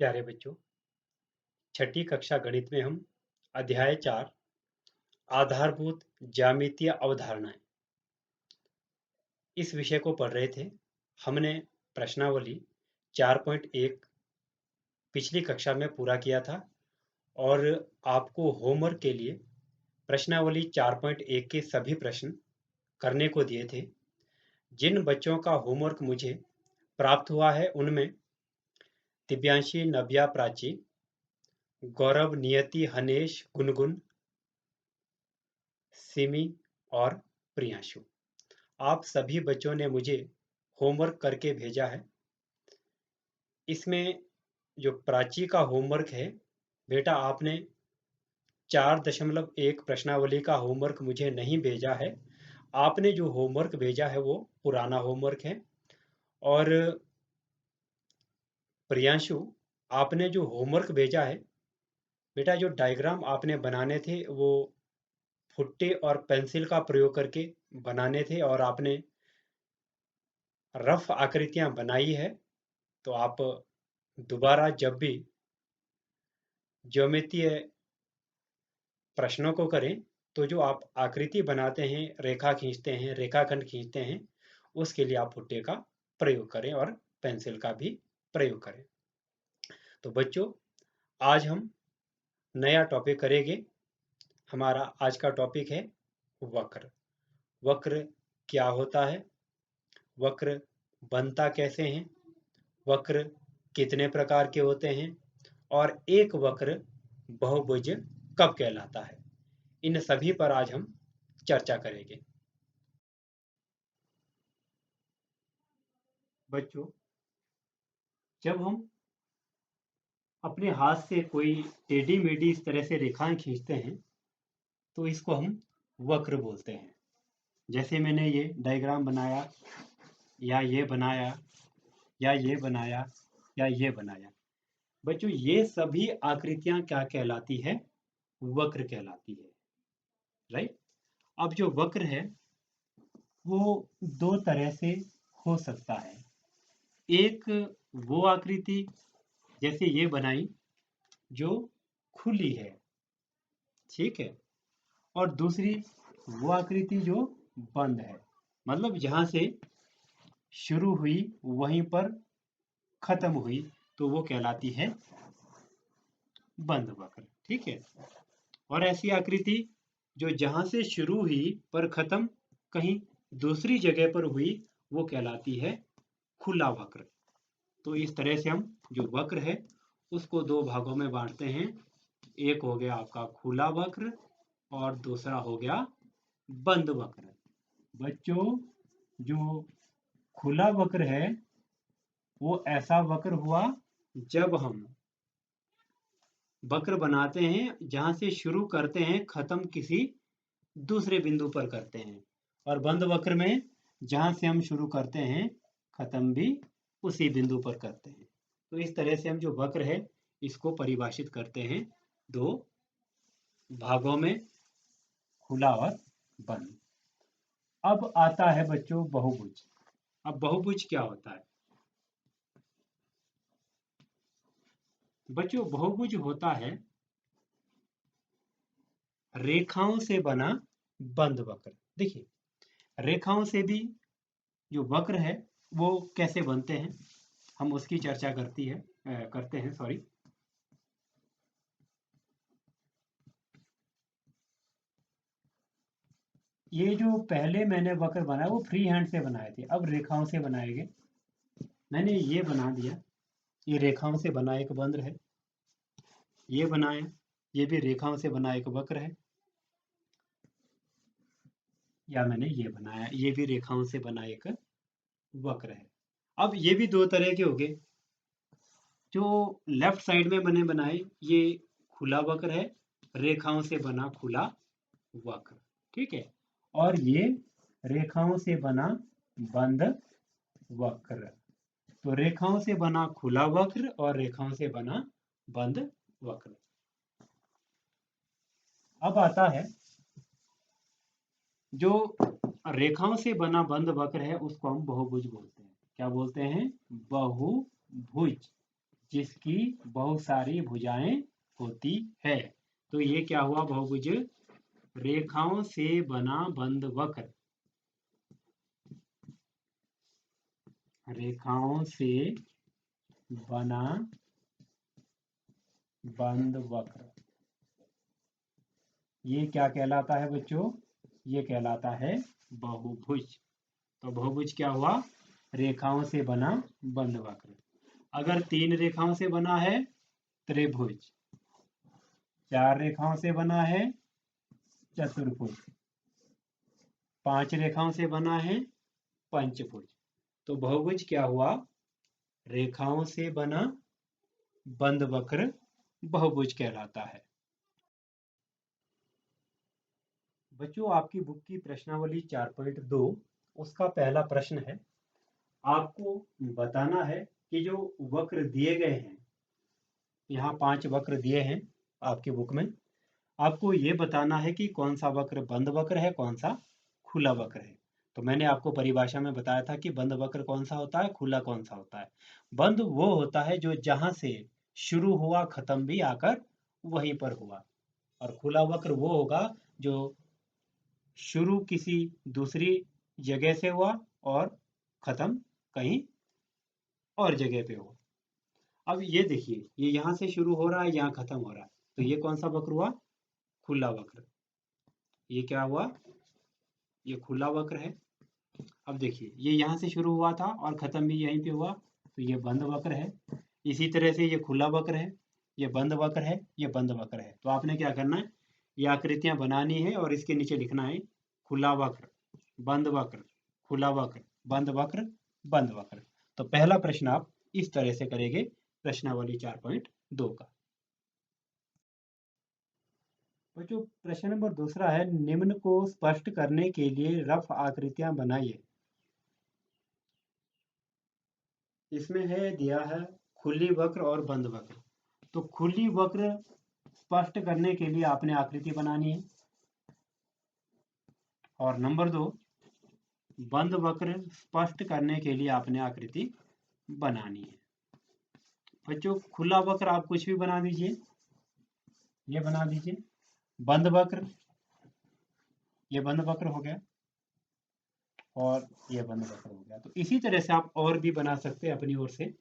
प्यारे बच्चों, छठी कक्षा गणित में हम अध्याय 4 आधारभूत ज्यामितीय अवधारणाएं इस विषय को पढ़ रहे थे। हमने प्रश्नावली 4.1 पिछली कक्षा में पूरा किया था और आपको होमवर्क के लिए प्रश्नावली 4.1 के सभी प्रश्न करने को दिए थे। जिन बच्चों का होमवर्क मुझे प्राप्त हुआ है उनमें दिव्यांशी, नव्या, प्राची, गौरव, नियति, हनेश, गुनगुन, सिमी और प्रियांशु, आप सभी बच्चों ने मुझे होमवर्क करके भेजा है। इसमें जो प्राची का होमवर्क है, बेटा आपने 4.1 प्रश्नावली का होमवर्क मुझे नहीं भेजा है। आपने जो होमवर्क भेजा है वो पुराना होमवर्क है। और प्रियांशु, आपने जो होमवर्क भेजा है, बेटा जो डायग्राम आपने बनाने थे वो फुट्टे और पेंसिल का प्रयोग करके बनाने थे और आपने रफ आकृतियां बनाई है। तो आप दोबारा जब भी ज्योमेत्रीय प्रश्नों को करें तो जो आप आकृति बनाते हैं, रेखा खींचते हैं, रेखाखंड खींचते हैं, उसके लिए आप फुट्टे का प्रयोग करें और पेंसिल का भी प्रयोग करें। तो बच्चों, आज हम नया टॉपिक करेंगे। हमारा आज का टॉपिक है वक्र। वक्र क्या होता है, वक्र बनता कैसे हैं, वक्र कितने प्रकार के होते हैं और एक वक्र बहुभुज कब कहलाता है, इन सभी पर आज हम चर्चा करेंगे। बच्चों, जब हम अपने हाथ से कोई टेढ़ी मेढ़ी इस तरह से रेखाएं खींचते हैं तो इसको हम वक्र बोलते हैं। जैसे मैंने ये डायग्राम बनाया या ये बनाया या ये बनाया या ये बनाया, बच्चों ये सभी आकृतियां क्या कहलाती है, वक्र कहलाती है। राइट। अब जो वक्र है वो दो तरह से हो सकता है। एक वो आकृति जैसे ये बनाई जो खुली है, ठीक है, और दूसरी वो आकृति जो बंद है, मतलब जहां से शुरू हुई वहीं पर खत्म हुई, तो वो कहलाती है बंद वक्र। ठीक है। और ऐसी आकृति जो जहां से शुरू हुई पर खत्म कहीं दूसरी जगह पर हुई, वो कहलाती है खुला वक्र। तो इस तरह से हम जो वक्र है उसको दो भागों में बांटते हैं। एक हो गया आपका खुला वक्र और दूसरा हो गया बंद वक्र। बच्चों, जो खुला वक्र है वो ऐसा वक्र हुआ जब हम वक्र बनाते हैं जहां से शुरू करते हैं, खत्म किसी दूसरे बिंदु पर करते हैं। और बंद वक्र में जहां से हम शुरू करते हैं, खत्म भी उसी बिंदु पर करते हैं। तो इस तरह से हम जो वक्र है इसको परिभाषित करते हैं दो भागों में, खुला और बंद। अब आता है बच्चों बहुभुज। अब बहुभुज क्या होता है? बच्चों बहुभुज होता है रेखाओं से बना बंद वक्र। देखिए, रेखाओं से भी जो वक्र है वो कैसे बनते हैं, हम उसकी चर्चा करते हैं, सॉरी। ये जो पहले मैंने वक्र बनाया वो फ्री हैंड से बनाए थे, अब रेखाओं से बनाएंगे। मैंने ये बना दिया, ये रेखाओं से बना एक बंद है। ये बनाया, ये भी रेखाओं से बना एक वक्र है। या मैंने ये बनाया, ये भी रेखाओं से बना एक वक्र है। अब ये भी दो तरह के हो गए। जो लेफ्ट साइड में मैंने बनाए ये खुला वक्र है, रेखाओं से बना खुला वक्र, ठीक है। और ये रेखाओं से बना बंद वक्र। तो रेखाओं से बना खुला वक्र और रेखाओं से बना बंद वक्र। अब आता है जो रेखाओं से बना बंद वक्र है उसको हम बहुभुज बोलते हैं। क्या बोलते हैं? बहुभुज। जिसकी बहुत सारी भुजाएं होती है। तो ये क्या हुआ बहुभुज? रेखाओं से बना बंद वक्र। रेखाओं से बना बंद वक्र, ये क्या कहलाता है बच्चों? ये कहलाता है बहुभुज। तो बहुभुज क्या हुआ? रेखाओं से बना बंद वक्र। अगर 3 रेखाओं से बना है त्रिभुज, 4 रेखाओं से बना है चतुर्भुज, 5 रेखाओं से बना है पंचभुज। तो बहुभुज क्या हुआ? रेखाओं से बना बंद वक्र बहुभुज कहलाता है। बच्चों, आपकी बुक की प्रश्नावली 4.2 उसका पहला प्रश्न है, आपको बताना है कि जो वक्र दिए गए हैं, यहाँ 5 वक्र दिए हैं आपकी बुक में, आपको ये बताना है कि कौन सा वक्र बंद वक्र है, कौन सा खुला वक्र है। तो मैंने आपको परिभाषा में बताया था कि बंद वक्र कौन सा होता है, खुला कौन सा होता है। बंद वो होता है जो जहां से शुरू हुआ खत्म भी आकर वहीं पर हुआ, और खुला वक्र वो होगा जो शुरू किसी दूसरी जगह से हुआ और खत्म कहीं और जगह पे हुआ। अब ये देखिए, ये यहाँ से शुरू हो रहा है, यहाँ खत्म हो रहा है, तो ये कौन सा वक्र हुआ? खुला वक्र। ये क्या हुआ? ये खुला वक्र है। अब देखिए, ये यहाँ से शुरू हुआ था और खत्म भी यहीं पे हुआ, तो ये बंद वक्र है। इसी तरह से ये खुला वक्र है, ये बंद वक्र है, ये बंद वक्र है। तो आपने क्या करना है, ये आकृतियां बनानी है और इसके नीचे लिखना है खुला वक्र, बंद वक्र, खुला वक्र, बंद वक्र, बंद वक्र। तो पहला प्रश्न आप इस तरह से करेंगे प्रश्नावली 4.2 का। बच्चों, प्रश्न नंबर दूसरा है, निम्न को स्पष्ट करने के लिए रफ आकृतियां बनाइए। इसमें है दिया है खुली वक्र और बंद वक्र। तो खुली वक्र स्पष्ट करने के लिए आपने आकृति बनानी है, और नंबर 2, बंद वक्र स्पष्ट करने के लिए आपने आकृति बनानी है। बच्चों, खुला वक्र आप कुछ भी बना दीजिए, ये बना दीजिए। बंद वक्र, ये बंद वक्र हो गया, और ये बंद वक्र हो गया। तो इसी तरह से आप और भी बना सकते हैं अपनी ओर से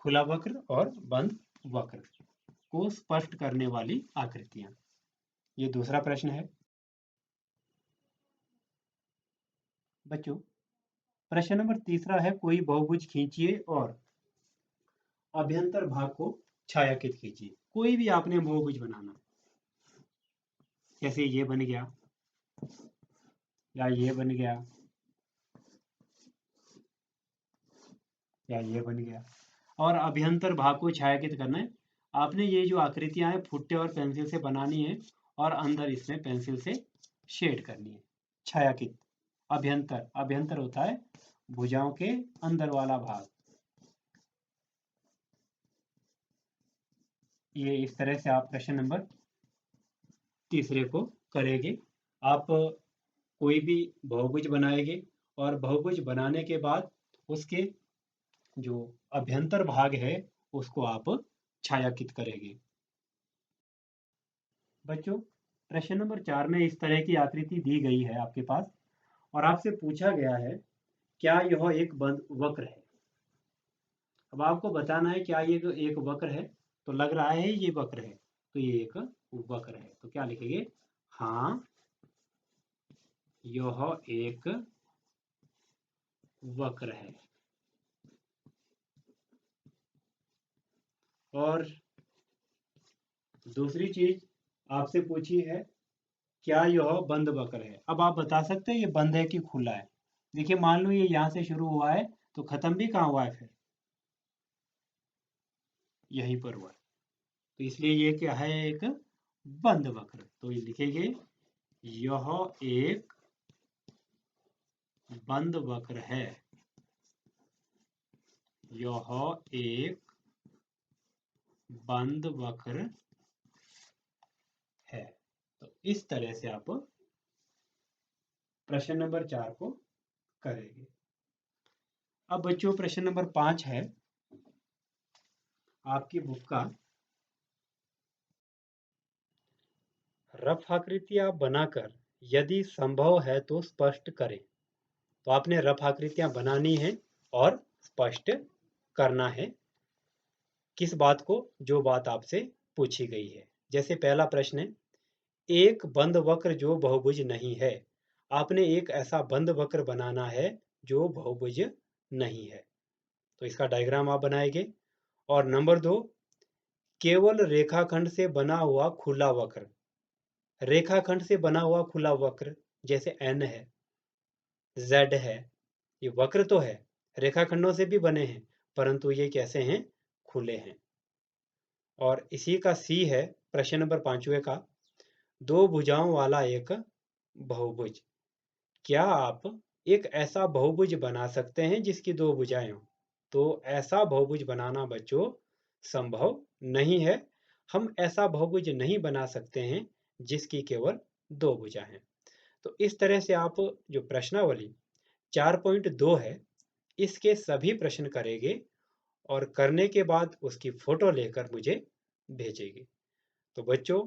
खुला वक्र और बंद वक्र को स्पष्ट करने वाली आकृतियां। ये दूसरा प्रश्न है। बच्चों, प्रश्न नंबर तीसरा है, कोई बहुभुज खींचिए और अभ्यंतर भाग को छायांकित कीजिए। कोई भी आपने बहुभुज बनाना, जैसे ये बन गया, या ये बन गया, या ये बन गया, और अभ्यंतर भाग को छायांकित करना है। आपने ये जो आकृतियां हैं फुट्टे और पेंसिल से बनानी है, और अंदर इसमें पेंसिल से शेड करनी है, छायांकित। अभ्यंतर, अभ्यंतर होता है भुजाओं के अंदर वाला भाग। ये इस तरह से आप प्रश्न नंबर तीसरे को करेंगे। आप कोई भी बहुभुज बनाएंगे, और बहुभुज बनाने के बाद उसके जो अभ्यंतर भाग है उसको आप छायांकित करेंगे। बच्चों, प्रश्न नंबर 4 में इस तरह की आकृति दी गई है आपके पास, और आपसे पूछा गया है क्या यह एक बंद वक्र है। अब आपको बताना है क्या ये एक वक्र है। तो लग रहा है ये वक्र है, तो ये एक वक्र है। तो क्या लिखेंगे? हाँ, यह एक वक्र है। और दूसरी चीज आपसे पूछी है, क्या यह बंद वक्र है। अब आप बता सकते हैं ये बंद है कि खुला है। देखिए, मान लो ये यहाँ से शुरू हुआ है, तो खत्म भी कहाँ हुआ है? फिर यहीं पर हुआ है, तो इसलिए ये क्या है? एक बंद वक्र। तो ये लिखेंगे, यह एक बंद वक्र है, यह एक बंद वक्र है। तो इस तरह से आप प्रश्न नंबर 4 को करेंगे। अब बच्चों, प्रश्न नंबर 5 है, आपकी बुक का रफ आकृतियां बनाकर यदि संभव है तो स्पष्ट करें। तो आपने रफ आकृतियां बनानी है और स्पष्ट करना है किस बात को, जो बात आपसे पूछी गई है। जैसे पहला प्रश्न है, एक बंद वक्र जो बहुभुज नहीं है। आपने एक ऐसा बंद वक्र बनाना है जो बहुभुज नहीं है, तो इसका डायग्राम आप बनाएंगे। और नंबर 2, केवल रेखाखंड से बना हुआ खुला वक्र। रेखाखंड से बना हुआ खुला वक्र जैसे एन है, जेड है, ये वक्र तो है, रेखाखंडों से भी बने हैं, परंतु ये कैसे हैं? खुले हैं। और इसी का सी है प्रश्न नंबर 5वें का, दो भुजाओं वाला एक बहुभुज। क्या आप एक ऐसा बहुभुज बना सकते हैं जिसकी दो भुजाएं हों? तो ऐसा बहुभुज बनाना बच्चों संभव नहीं है। हम ऐसा बहुभुज नहीं बना सकते हैं जिसकी केवल दो भुजा हैं। तो इस तरह से आप जो प्रश्नावली 4.2 है, इसके सभी प्रश्न करेंगे और करने के बाद उसकी फोटो लेकर मुझे भेजेंगे। तो बच्चों,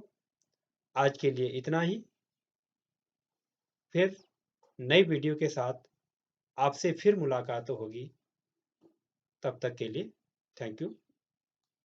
आज के लिए इतना ही। फिर नई वीडियो के साथ आपसे फिर मुलाकात होगी। तब तक के लिए थैंक यू।